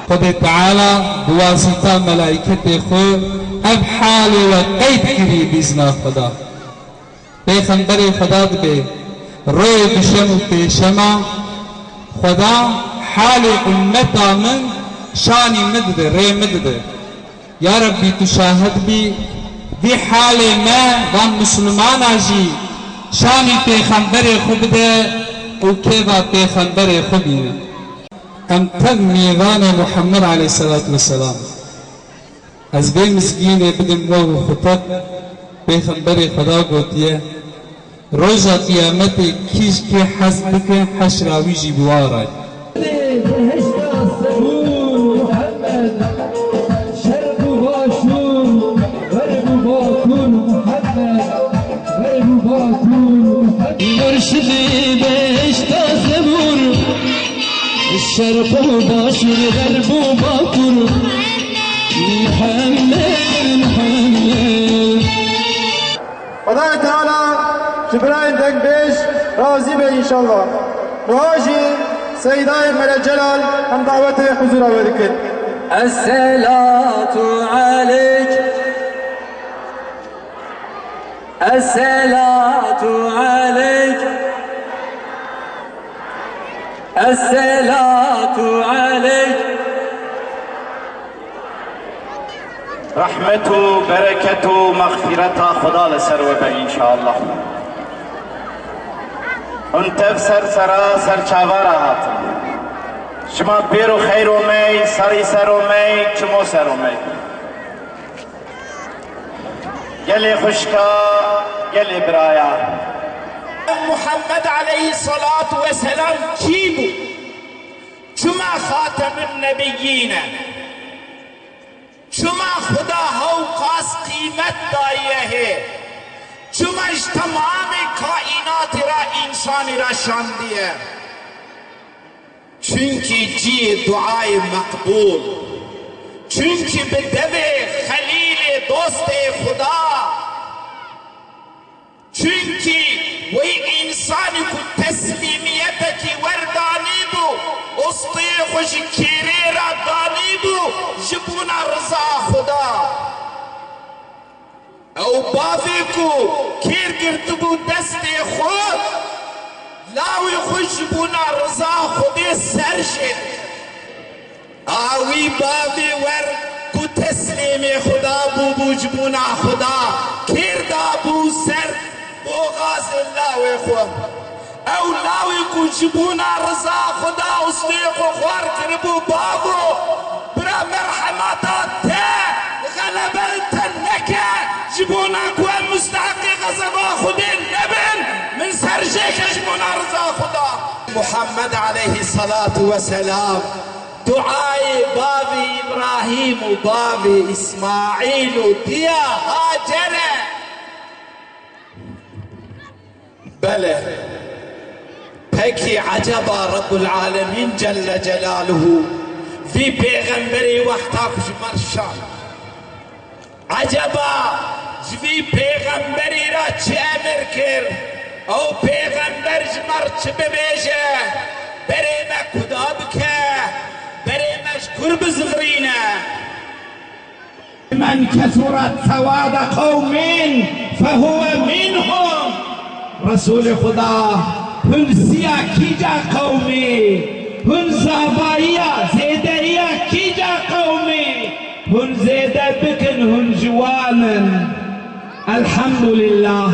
خود تعالى بواسطة ملائكته خو اب حال وقید کری بیزنا خدا پیغمبر خدا به روی بشم و پیشما خدا حال امتا من شانی مدده ری مدده یا ربی تو شاهد بی دی حال ما و مسلمان آجی شانی پیغمبر خوب ده و که و پیغمبر خوبی ام تن میوان محمد علیه الصلاة والسلام از بی مسکین بدم و خطب پیغمبر خدا گوتیه روزا قیامت کیش که حسب که حشراوی جی بواره مرشدی بهشتا زبور الشرق باشر غرب باكر محمد خدای تعالی جبرائیل دنگ بیش راضی به انشالله راجی سیدای ملک جلال هم دعوت حضور آورد الصلاة عليك الصلاة عليك الصلاة عليك رحمت و برکت و مغفرت خدا لسر و به انشاءالله اون تفسر سرا سر چاوار هاتم شما بیر و خیر و می سری سر و می چمو سر و می گلی خشکا گلی برایا محمد علیه الصلاة والسلام کی بود؟ چما خاتم النبیین چما خدا هو خاص قیمت دایه ہے چماش تمام کائنات را انسانی را شاندیه چونکی جی دعای مقبول چونکی به دوی خلیل دوست خدا چونکی وی انسانی کو تسلیمیت کی وردانی بو اسطی خوش کیری را دانی بو جبونا رضا خدا او بافی کو کیر گرد بو دست خود لاوی خوش بونا رضا خودی سر شد آوی بافی ور کو تسلیم خدا بو جبونا خدا کیر دا بو سر بوغاز لاوی خود او لاوی کو جبونا رضا خدا اصدیق و خوار کربو بابو برا مرحمتات تا غلبت نکه جبونا کو مستحقی غزبا خودی نبن من سرجيك جبونا رضا خدا محمد عليه الصلاة والسلام دعاء بابي إبراهيم وبابي إسماعيل وديا هاجر بله بكي عجبا رب العالمين جل جلاله في پیغمبری وقتا کش مرشان عجبا في پیغمبری را چه امر کرد او پیغمبر جمر چه ببیجه بريمه کدا بکه بريمه شکر بزغرینه من كثرت سواد قوم فهو منهم رسول خدا هن سیا کیجا قومی هن زابایا زیدیا کیجا قومی هن زیده بکن هن جوانن الحمد لله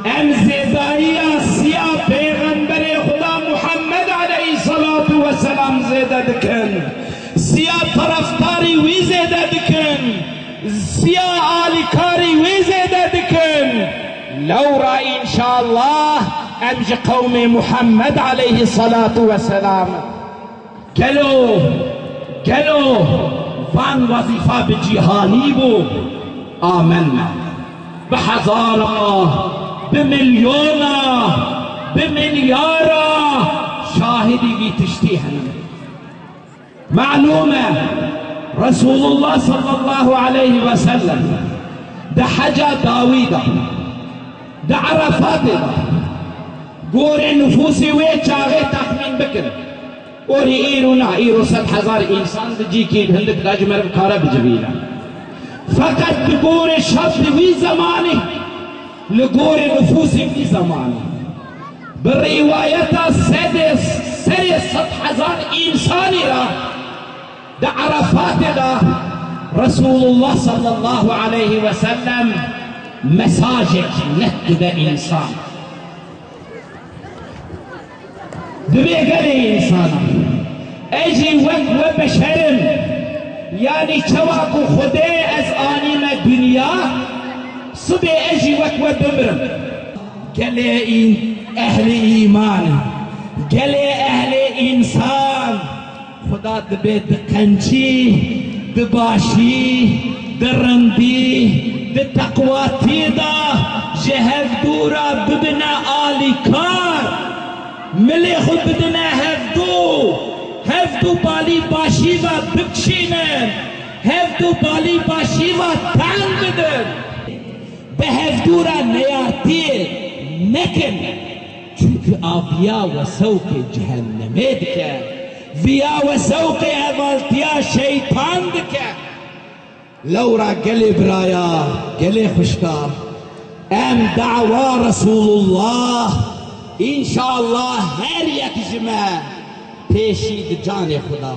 ام زیدایا سیا پیغمبر خدا محمد علیه الصلاة والسلام زیده دکن سیا طرفداری وی زیده دکن سیا آلیکاری وی زیده دکن لو را انشاءالله امج قوم محمد علیه الصلاة والسلام گلو وان وظیفه بجیهانی بو آمنا بهزارا بمليونا بمليارا شاهدي بتشتيهنا معلومة رسول الله صلى الله عليه وسلم ده حاجة داويدة ده عرفات ده قول نفوسي ويتشاغي تخمين بكر وری ایرو نه ایرو 100,000 انسان بجی که هندک داجمر بکاره بجوینا فقط بگور شب وی زمانی لگور نفوس وی زمانی بالرواية سر 100,000 إنساني را دا عرفات دا رسول الله صلى الله عليه وسلم مساجد نهد دا إنسان دبي قلي إنسانا أجي وبشرم يعني شواكو خدي از آنيم الدنيا صبي أجي وبمرم قلي اهل ایمان گله اهل انسان خدا دبه دقنچی دباشی درندی دتقواتی دا جهف دورا ببنا آلی کار ملی خود بدنا هفدو بالی باشی و بکشینن هفدو بالی باشی و تن بدن به هفدورا نیارتی نکن çünkü avya ve sevk cehennemedike viya ve sevk evaltiya şeytandike levra geli biraya geli huşka em da'va Resulullah inşallah her yetişime peşid can-ı Huda.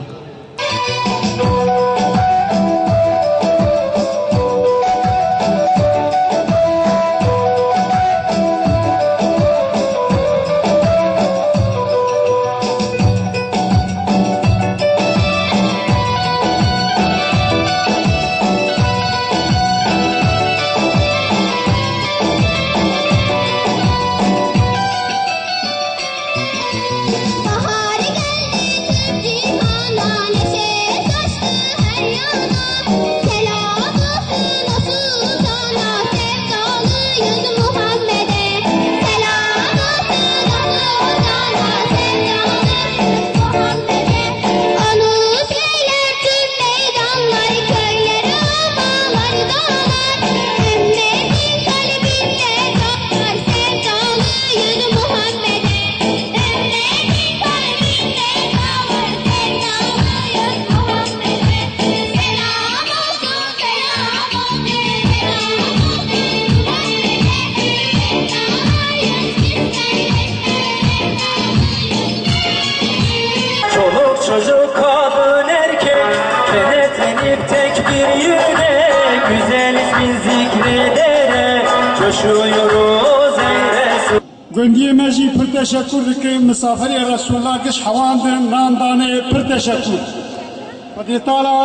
Çocuk, kadın, erkek kenetlenip tek bir yürek güzel ismin zikrederek coşuyoruz ey Resul. گندی مجی پر تشکر که مسافر رسول الله کش حواندن ناندانه پر تشکر و دی تعالی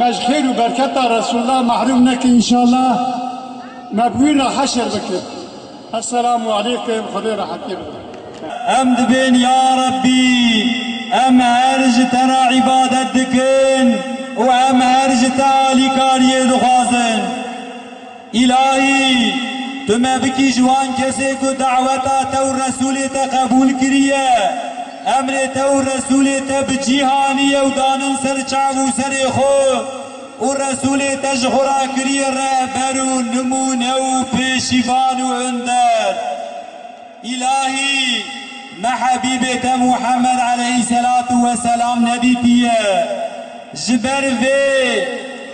مجخیر و برکت رسول الله محروم نکن انشاءالله مبویل حشر بکر. السلام علیکم خدا راحتی بکر. Emd bin ya Rabbi em herj tera ibadet dikin و em herj tali kariye dukhazin İlahi tu me biki jwan kese ku da'weta tev Resulü te kabul kiriye emre tev Resulü te bicihaniye u danın ser çavu seri xo u Resulü te jhura kiriye rehberu numune u peşivanu önder İlahi محبيبة محمد عليه الصلاة والسلام نديتيه جبر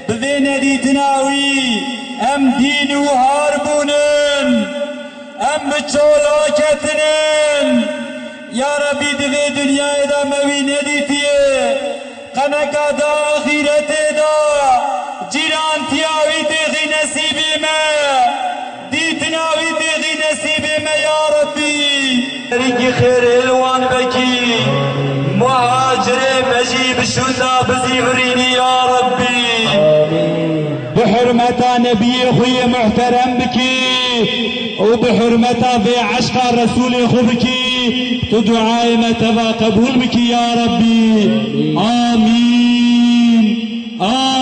بذي نديتناوي ام دين وهاربونن ام بچولاكتنن يا ربي دغي دنيا دا موي نديتيه قنقا دا آخرته دا جيران تياوي دغي نسيبي ما ديتناوي دغي نسيبي ما يا ربي ريكي خير الوان بكي مهاجر مجيب شوزا بزيغريني يا ربي بحرمة نبي خوي محترم بكي وبحرمة في عشق رسول بكي تدعاء متى قبول بكي يا ربي آمين آمين.